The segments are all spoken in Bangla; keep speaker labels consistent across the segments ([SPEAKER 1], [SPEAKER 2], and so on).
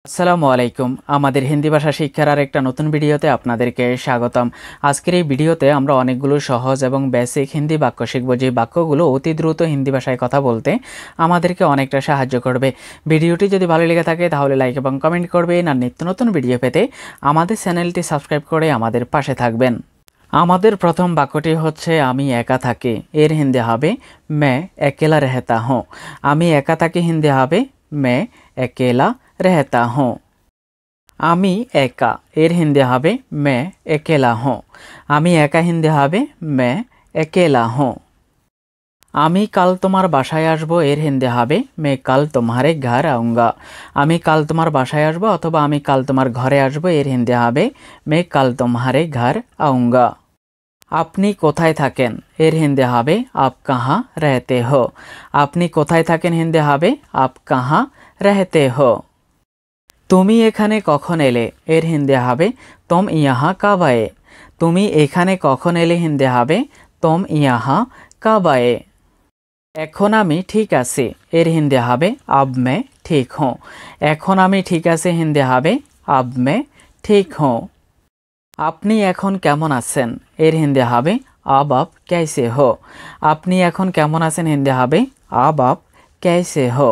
[SPEAKER 1] আসসালামু আলাইকুম। আমাদের হিন্দি ভাষা শিক্ষার আরেকটা নতুন ভিডিওতে আপনাদেরকে স্বাগতম। আজকের এই ভিডিওতে আমরা অনেকগুলো সহজ এবং বেসিক হিন্দি বাক্য শিখব, যে বাক্যগুলো অতি দ্রুত হিন্দি ভাষায় কথা বলতে আমাদেরকে অনেকটা সাহায্য করবে। ভিডিওটি যদি ভালো লেগে থাকে তাহলে লাইক এবং কমেন্ট করবেন, আর নিত্য নতুন ভিডিও পেতে আমাদের চ্যানেলটি সাবস্ক্রাইব করে আমাদের পাশে থাকবেন। আমাদের প্রথম বাক্যটি হচ্ছে আমি একা থাকি। এর হিন্দি হবে মে একেলা রেহতা হুঁ। আমি একা থাকি হিন্দি হবে মে একেলা रहता हूँ। आमी एका एर हिंदी হবে मैं अकेला हूँ। आमी एका हिंदी হবে मैं अकेला हूँ। आमी कल तुम्हार बासाय आसबो एर हिंदी হবে मैं कल तुम्हारे घर आऊँगा। आमी कल तुम्हार बासाय आसबो अथवा आमी कल तुम्हार घरे आसबो एर हिंदी হবে मैं कल तुम्हारे घर आऊँगा। আপনি কোথায় থাকেন এর হিন্দি হবে आप कहाँ रहते हो। আপনি কোথায় থাকেন হিন্দি হবে आप कहाँ रहते हो। তুমি এখানে কখন এলে এর হিন্দি হবে तुम यहाँ कब आए। তুমি এখানে কখন এলে হিন্দি হবে तुम यहाँ कब आए। এখন আমি ঠিক আছি এর হিন্দি হবে अब मैं ठीक हूँ। এখন আমি ঠিক আছি হিন্দি হবে अब मैं ठीक हूँ। আপনি এখন কেমন আছেন এর হিন্দি হবে अब आप कैसे हो। আপনি এখন কেমন আছেন হিন্দি হবে अब आप कैसे हो।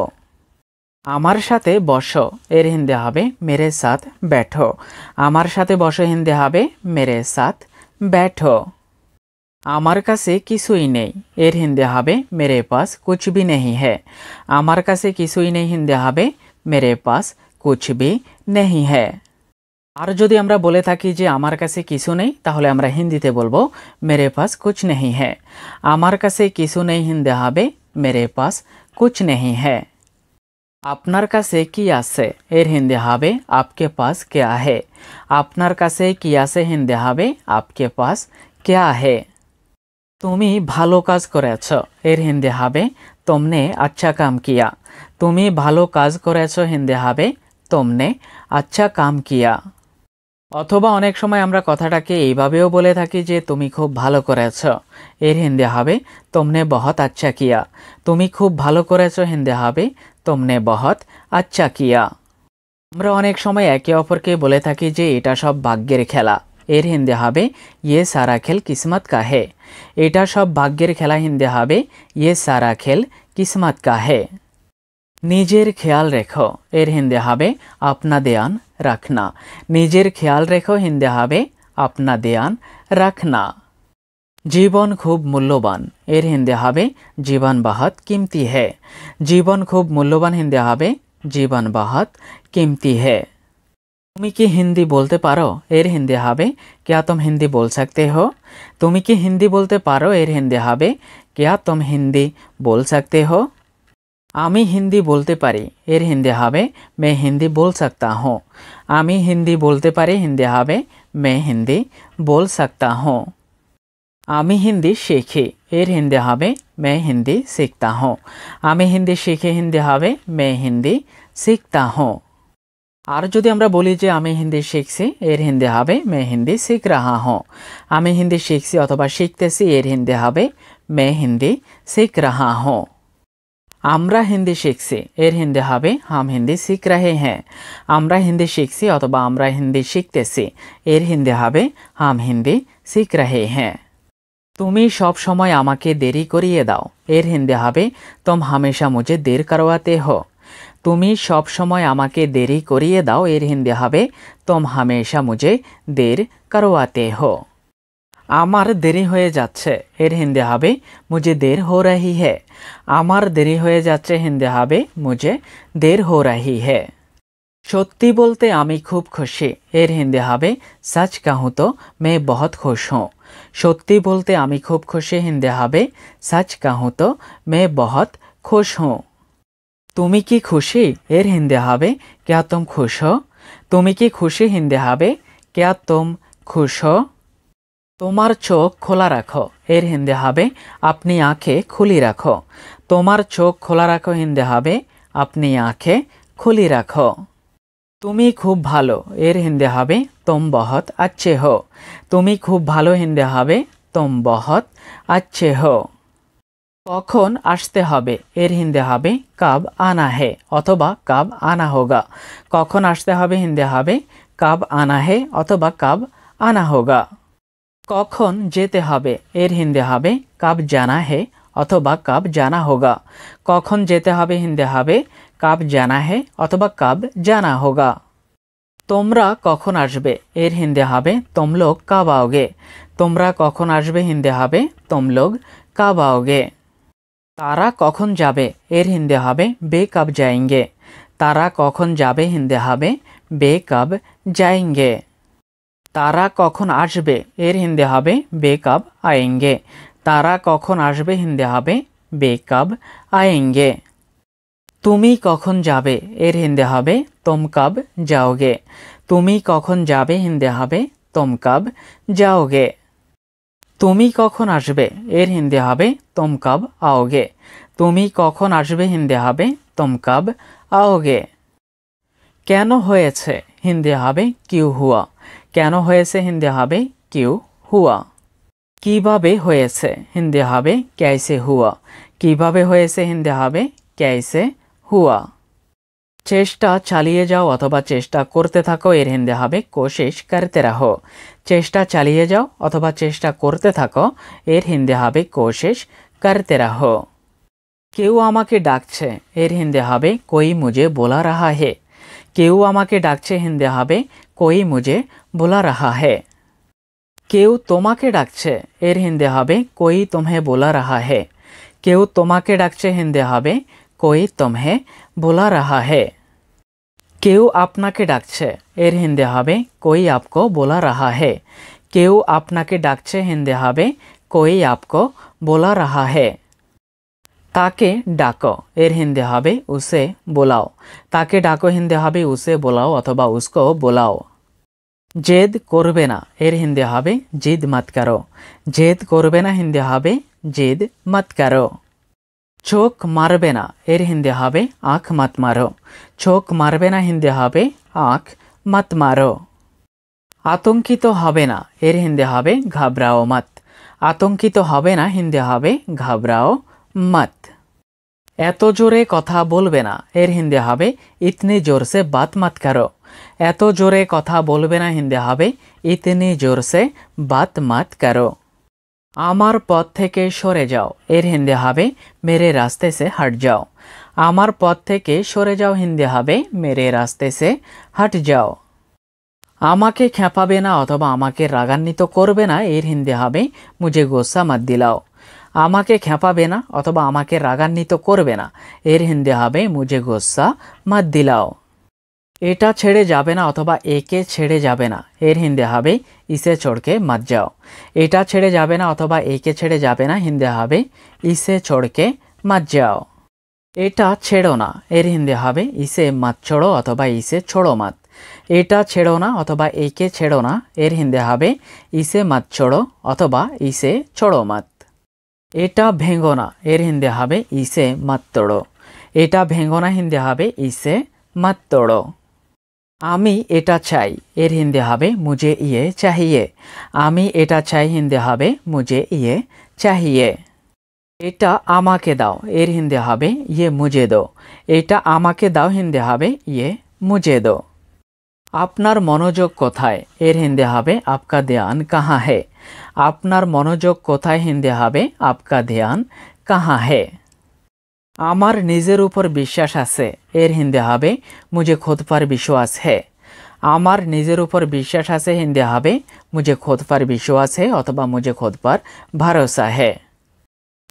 [SPEAKER 1] আমার সাথে বসো এর হিন্দি হবে मेरे साथ बैठो। আমার সাথে বসো হিন্দি হবে मेरे साथ बैठो। আমার কাছে কিছুই নেই এর হিন্দি হবে मेरे पास कुछ भी नहीं है। আমার কাছে কিছুই নেই হিন্দি হবে मेरे पास कुछ भी नहीं है। আর যদি আমরা বলে থাকি যে আমার কাছে কিছু নেই তাহলে আমরা হিন্দিতে বলবো मेरे पास कुछ नहीं है। আমার কাছে কিছু নেই হিন্দি হবে मेरे पास कुछ नहीं है। আপনার কাছে কি আছে এর হিন্দি হবে आपके पास क्या है। আপনার কাছে কি আছে হিন্দি হবে आपके पास क्या है। তুমি ভালো কাজ করেছো এর হিন্দি হবে तुमने अच्छा काम किया। তুমি ভালো কাজ করেছো হিন্দি হবে तुमने अच्छा काम किया। অথবা অনেক সময় আমরা কথাটাকে এইভাবেও বলে থাকি যে তুমি খুব ভালো করেছো এর হিন্দি হবে तुमने बहुत अच्छा किया। তুমি খুব ভালো করেছো হিন্দি হবে तुमने बहुत अच्छा किया। আমরা অনেক সময় একে অপরকে বলে থাকি যে এটা সব ভাগ্যের খেলা এর হিন্দি হবে ये सारा खेल किस्मत का है। এটা সব ভাগ্যের খেলা হিন্দি হবে ये सारा खेल किस्मत का है। নিজের খেয়াল রেখো এর হিন্দি হবে अपना ध्यान रखना। নিজের খেয়াল রেখো হিন্দি হবে अपना ध्यान रखना। জীবন খুব মূল্যবান এর হিন্দি হবে জীবন बहुत कीमती है। জীবন খুব মূল্যবান হিন্দি হবে জীবন बहुत कीमती है। তুমি কি হিন্দি বলতে পারো এর হিন্দি হবে क्या तुम हिंदी बोल सकते हो। তুমি কি হিন্দি বলতে পারো এর হিন্দি হবে क्या तुम हिंदी बोल सकते हो। আমি হিন্দি বলতে পারি এর হিন্দি হবে मैं हिंदी बोल सकता हूँ। আমি হিন্দি বলতে পারি হিন্দি হবে मैं हिंदी बोल सकता हूँ। আমি হিন্দি শিখি এর হিন্দি হবে मैं हिंदी सीखता हूँ। আমি হিন্দি শিখি হিন্দি হবে मैं हिंदी सीखता हूँ। আর যদি আমরা বলি যে আমি হিন্দি শিখছি এর হিন্দি হবে मैं हिंदी सीख रहा हूँ। আমি হিন্দি শিখছি অথবা শিখতেছি এর হিন্দি হবে मैं हिंदी सीख रहा हूँ। আমরা হিন্দি শিখছি এর হিন্দি হবে हम हिंदी सीख रहे हैं। আমরা হিন্দি শিখছি অথবা আমরা হিন্দি শিখতেছি এর হিন্দি হবে हम हिंदी सीख रहे हैं। তুমি সব সময় আমাকে দেরি করিয়ে দাও এর হিন্দি হবে तुम हमेशा मुझे देर करवाते हो। তুমি সব সময় আমাকে দেরি করিয়ে দাও এর হিন্দি হবে तुम हमेशा मुझे देर करवाते हो। আমার দেরি হয়ে যাচ্ছে এর হিন্দি হবে मुझे देर हो रही है। আমার দেরি হয়ে যাচ্ছে হিন্দি হবে मुझे देर हो रही है। সত্যি বলতে আমি খুব খুশি এর হিন্দি হবে सच कहूँ तो मैं बहुत खुश हूँ। সত্যি বলতে আমি খুব খুশি হিন্দি হবে सच कहूँ तो मैं बहुत खुश हूँ। তুমি কি খুশি এর হিন্দি হবে क्या तुम खुश हो। তুমি কি খুশি হিন্দি হবে क्या तुम खुश हो। তোমার চোখ খোলা রাখো এর হিন্দি হবে अपनी आँखें खुली रखो। তোমার চোখ খোলা রাখো হিন্দি হবে अपनी आँखें खुली रखो। তুমি খুব ভালো এর হিন্দি হবে तुम बहुत अच्छे हो। তুমি খুব ভালো হিন্দি হবে तुम बहुत अच्छे हो। কখন আসতে হবে এর হিন্দি হবে কাব আনা হে অথবা কাব আনা হোগা। কখন আসতে হবে হিন্দি হবে কাব আনা হে অথবা কাব আনা হোগা। কখন যেতে হবে এর হিন্দি হবে কাব জানা হে অথবা কাব জানা হোগা। কখন যেতে হবে হিন্দি হবে কাব জানা হে অথবা কাব জানা হোগা। তোমরা কখন আসবে এর হিন্দি হবে তুম লোগ কাব आओगे। তোমরা কখন আসবে হিন্দি হবে তুম লোগ কাব आओगे। তারা কখন যাবে এর হিন্দি হবে বে কব যায়েঙ্গে। তারা কখন যাবে হিন্দি হবে বে কব যায়েঙ্গে। তারা কখন আসবে এর হিন্দি হবে বে কব আয়েঙ্গে। তারা কখন আসবে হিন্দি হবে বে কব আয়েঙ্গে। তুমি কখন যাবে এর হিন্দি হবে তুম কব যাওগে। তুমি কখন যাবে হিন্দি হবে তুম কব যাওগে। তুমি কখন আসবে এর হিন্দি হবে তুম কব आओगे। তুমি কখন আসবে হিন্দি হবে তুম কব आओगे। কেন হয়েছে হিন্দি হবে কিউ হুয়া। কেন হয়েছে হিন্দি হবে কিউ হুয়া। কিভাবে হয়েছে হিন্দি হবে ক্যাইসে হুয়া। কিভাবে হয়েছে হিন্দি হবে ক্যাইসে হুয়া। চেষ্টা চালিয়ে যাও অথবা চেষ্টা করতে থাকো এর হিন্দি হবে কোশিশ করতে রহো। চেষ্টা চালিয়ে যাও অথবা চেষ্টা করতে থাকো এর হিন্দি হবে কোশিশ করতে রহো। কেউ আমাকে ডাকছে এর হিন্দি হবে কোই মুঝে बोला रहा है। কেউ আমাকে ডাকছে হিন্দি হবে কোই মুঝে बोला रहा है। কেউ তোমাকে ডাকছে এর হিন্দি হবে কোই तुम्हें बोला रहा है। কেউ তোমাকে ডাকছে হিন্দি হবে कोई तुम्हें बोला रहा है। কেউ আপনাকে ডাকছে এর হিন্দি হবে कोई आपको बोला रहा है। কেউ আপনাকে ডাকছে হিন্দি হবে कोई आपको बोला रहा है। তাকে ডাকো এর হিন্দি হবে উসে বোলাও। তাকে ডাকো হিন্দি হবে উসে বোলাও অথবা উসকো বোলাও। জেদ করবে না এর হিন্দি হবে জিদ মত করো। জেদ করবে না হিন্দি হবে জিদ মত করো। চোখ মারবে না এর হিন্দি হবে আঁখ মত মারো। চোখ মারবে না হিন্দি হবে আঁখ মত মারো। আতঙ্কিত হবে না এর হিন্দি হবে ঘাবড়াও মত। আতঙ্কিত হবে না হিন্দি হবে ঘাবড়াও মত। এত জোরে কথা বলবে না এর হিন্দি হবে ইতনি জোর সে বাত মত করো। এত জোরে কথা বলবে না হিন্দি হবে ইতনি জোর সে বাত মত করো। আমার পথ থেকে সরে যাও এর হিন্দি হবে মেরে রাস্তে সে হট যাও। আমার পথ থেকে সরে যাও হিন্দি হবে মেরে রাস্তে সে হট যাও। আমাকে খেপাবে না অথবা আমাকে রাগান্বিত করবে না এর হিন্দি হবে মুঝে গোসা মত দিলাও। আমাকে খেপাবে না অথবা আমাকে রাগান্বিত করবে না এর হিন্দি হবে মুঝে গোসা মত দিলাও। এটা ছেড়ে যাবে না অথবা একে ছেড়ে যাবে না এর হিন্দি হবে ইসে ছোড়কে মত যাও। এটা ছেড়ে যাবে না অথবা একে ছেড়ে যাবে না হিন্দি হবে ইসে ছোড়কে মত যাও। এটা ছেড়ো না এর হিন্দি হবে ইসে মত ছোড়ো অথবা ইসে ছোড়ো মত। এটা ছেড়ো না অথবা একে ছেড়ো না এর হিন্দি হবে ইসে মত ছোড়ো অথবা ইসে ছোড়ো মত। এটা ভেঙো না এর হিন্দি হবে ইসে মত তোড়ো। এটা ভেঙো না হিন্দি হবে ইসে মত তোড়ো। আমি এটা চাই এর হিন্দি হবে মুঝে ইয়ে চাহিয়ে। আমি এটা চাই হিন্দি হবে মুঝে ইয়ে চাহিয়ে। এটা আমাকে দাও এর হিন্দি হবে ইয়ে মুঝে দো। এটা আমাকে দাও হিন্দি হবে ইয়ে মুঝে দো। আপনার মনোযোগ কোথায় এর হিন্দি হবে আপকা ধ্যান কাহা হে। আপনার মনোযোগ কোথায় হিন্দি হবে আপকা ধ্যান কাহা হে। আমার নিজের উপর বিশ্বাস আছে এর হিন্দি হবে মুঝে খুদ পর বিশ্বাস হে। আমার নিজের উপর বিশ্বাস আছে হিন্দি হবে মুঝে খুদ পর বিশ্বাস হে অথবা মুঝে খুদ পর ভরসা হে।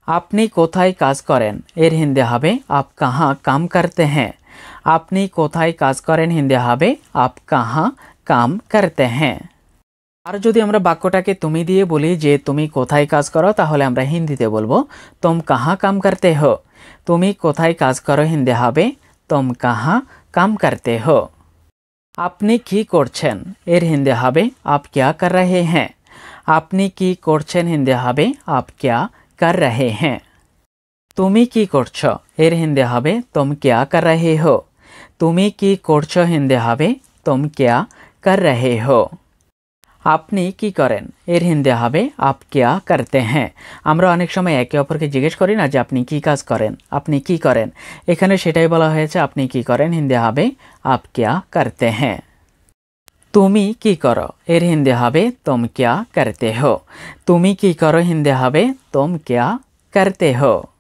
[SPEAKER 1] আপনি কোথায় কাজ করেন এর হিন্দি হবে আপ কাহা কাম করতে হ্যাঁ। আপনি কোথায় কাজ করেন হিন্দি হবে আপ কাহা কাম করতে হ্যাঁ। আর যদি আমরা বাক্যটাকে তুমি দিয়ে বলি যে তুমি কোথায় কাজ করো তাহলে আমরা হিন্দিতে বলবো তুম কাহা কাম করতে হো। তুমি কোথায় কাজ করো হিন্দি হবে তুম কাহা কাম করতে হো। আপনি কি করছেন এর হিন্দি হবে আপ ক্যা কর রহে হ্যাঁ। আপনি কি করছেন হিন্দি হবে আপ ক্যা কর রহে হ্যাঁ। তুমি কি করছো এর হিন্দি হবে তুম ক্যা কর রহে হো। তুমি কি করছো হিন্দি হবে তুম ক্যা কর রহে হো। আপনি কি করেন এর হিন্দি হবে আপ কিয়া করতে হ্যাঁ। আমরা অনেক সময় একে অপরকে জিজ্ঞেস করি না যে আপনি কি কাজ করেন, আপনি কি করেন, এখানে সেটাই বলা হয়েছে আপনি কি করেন হিন্দি হবে আপ কিয়া করতে হ্যাঁ। তুমি কি করো এর হিন্দি হবে তুম কিয়া করতে হো। তুমি কি করো হিন্দি হবে তুম কিয়া করতে হো।